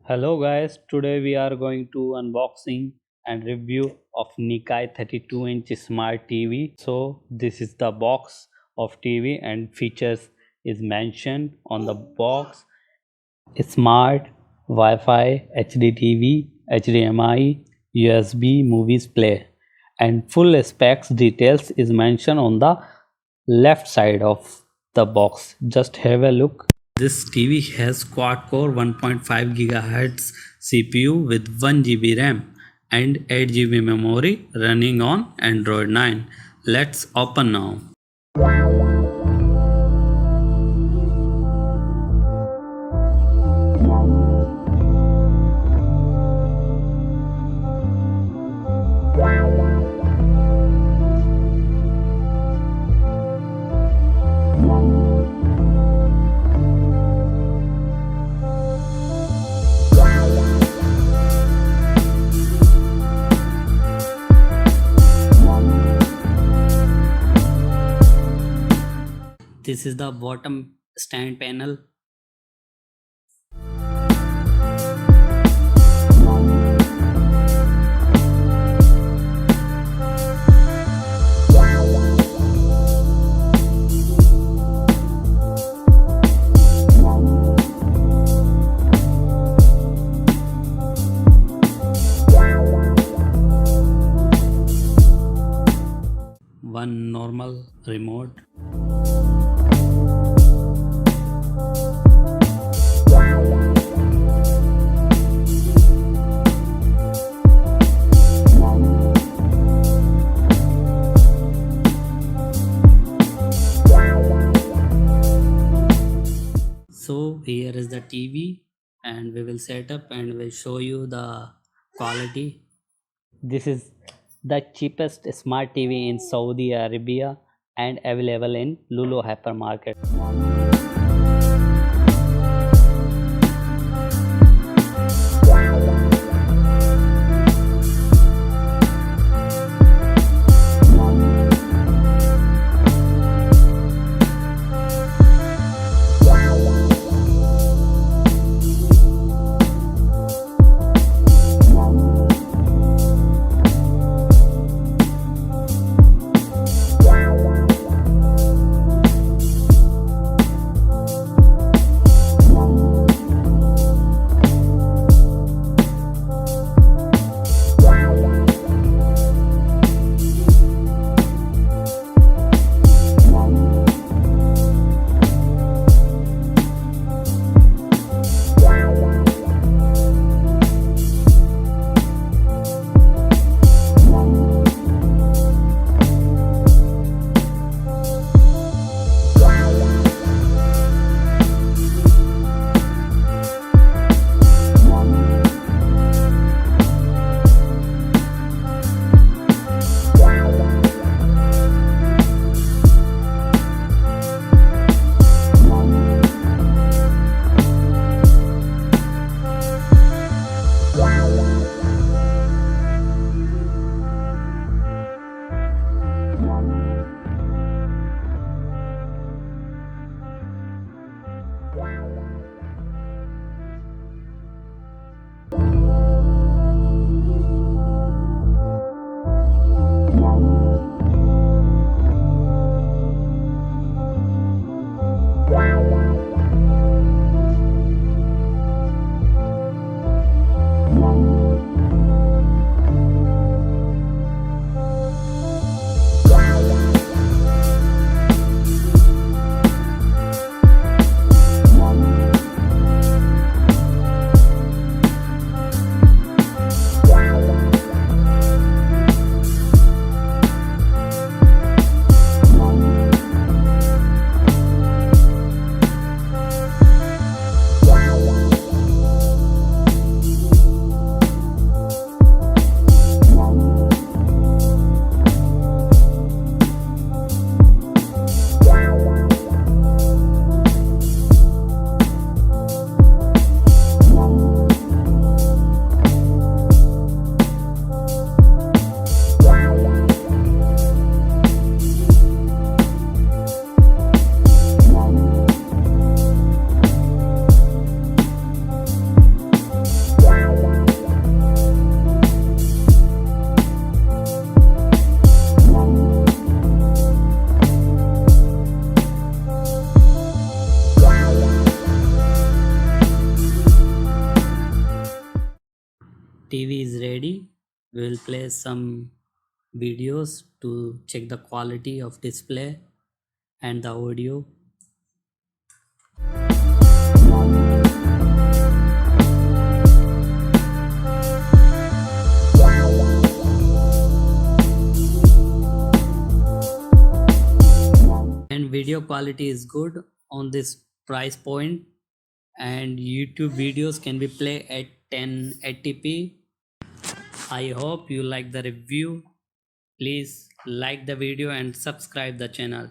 Hello guys, today we are going to unboxing and review of Nikai 32-inch Smart TV. So this is the box of TV and features is mentioned on the box. Smart, Wi-Fi, HD TV, HDMI, USB, movies play and full specs details is mentioned on the left side of the box. Just have a look. This TV has quad-core 1.5 GHz CPU with 1 GB RAM and 8 GB memory running on Android 9. Let's open now. This is the bottom stand panel. One normal remote. So here is the TV and we will set up and we'll show you the quality. This is the cheapest smart TV in Saudi Arabia and available in LuluHyper market. TV is ready. We will play some videos to check the quality of display and the audio. And video quality is good on this price point, and YouTube videos can be played at 1080p. I hope you like the review. Please like the video and subscribe the channel.